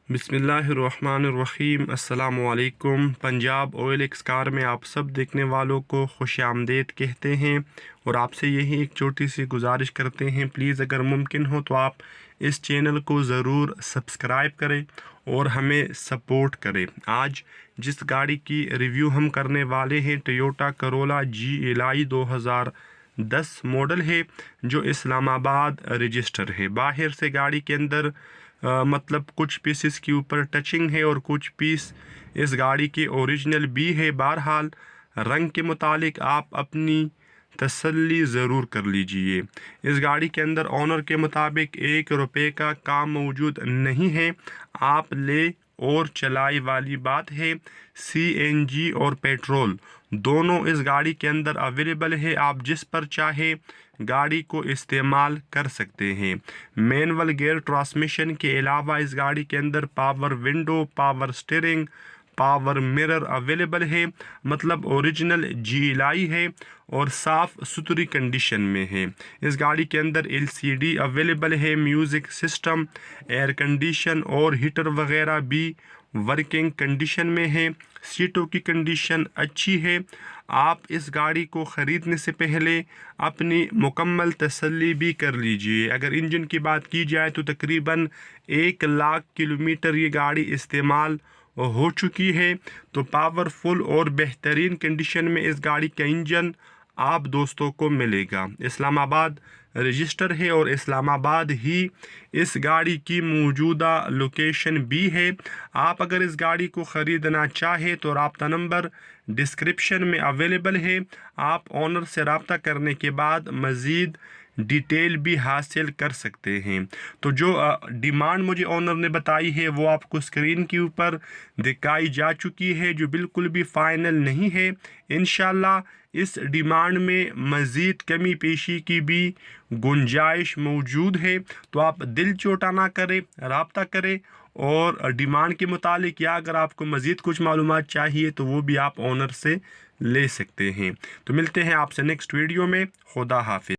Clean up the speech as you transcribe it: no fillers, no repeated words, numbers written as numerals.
بسم اللہ الرحمن الرحیم۔ السلام علیکم۔ پنجاب آئل ایکس کار میں آپ سب دیکھنے والوں کو خوش آمدید کہتے ہیں، اور آپ سے یہی ایک چھوٹی سی گزارش کرتے ہیں، پلیز اگر ممکن ہو تو آپ اس چینل کو ضرور سبسکرائب کریں اور ہمیں سپورٹ کریں۔ آج جس گاڑی کی ریویو ہم کرنے والے ہیں Toyota Corolla G L 2010 model ہے، جو اسلام آباد رجسٹر ہے۔ باہر سے گاڑی کے اندر مطلب کچھ پیسز کے اوپر ٹچنگ ہے اور کچھ پیس اس گاڑی کے اوریجنل بھی ہے۔ بہرحال رنگ کے متعلق آپ اپنی تسلی ضرور کر لیجئے۔ اس گاڑی کے اندر آنر کے مطابق 1 روپے کا کام موجود نہیں ہے۔ آپ لے اور چلائی والی بات ہے۔ سی این جی اور پیٹرول دونوں اس گاڑی کے اندر اویلیبل ہے۔ آپ جس پر چاہے گاڑی کو استعمال کر سکتے ہیں۔ مینول گیئر ٹرانسمیشن کے علاوہ اس گاڑی کے اندر power window, power steering, power mirror available ہے، مطلب اوریجنل جی ایل آئی ہے اور صاف ستھری کنڈیشن میں ہے۔ اس گاڑی کے اندر LCD اویلیبل ہے، میوزک سسٹم، ایئر کنڈیشن اور ہیٹر وغیرہ بھی ورکنگ کنڈیشن میں ہے۔ سیٹوں کی کنڈیشن اچھی ہے۔ آپ اس گاڑی کو خریدنے سے پہلے اپنی مکمل تسلی بھی کر لیجئے۔ اگر انجن کی بات کی جائے تو تقریباً 1 لاکھ کلومیٹر یہ گاڑی استعمال ہو چکی ہے، تو پاورفل اور بہترین کنڈیشن میں اس گاڑی کا انجن آپ دوستوں کو ملے گا۔ اسلام آباد رجسٹر ہے اور اسلام آباد ہی اس گاڑی کی موجودہ لوکیشن بھی ہے۔ آپ اگر اس گاڑی کو خریدنا چاہیں تو رابطہ نمبر ڈسکرپشن میں اویلیبل ہے۔ آپ آنر سے رابطہ کرنے کے بعد مزید ڈیٹیل بھی حاصل کر سکتے ہیں۔ تو جو ڈیمانڈ مجھے آنر نے بتائی ہے وہ آپ کو اسکرین کے اوپر دکھائی جا چکی ہے، جو بالکل بھی فائنل نہیں ہے۔ انشاءاللہ اس ڈیمانڈ میں مزید کمی پیشی کی بھی گنجائش موجود ہے، تو آپ دل چھوٹا نہ کریں، رابطہ کریں اور ڈیمانڈ کے متعلق یا اگر آپ کو مزید کچھ معلومات چاہیے تو وہ بھی آپ آنر سے لے سکتے ہیں۔ تو ملتے ہیں آپ سے نیکسٹ ویڈیو میں۔ خدا حافظ۔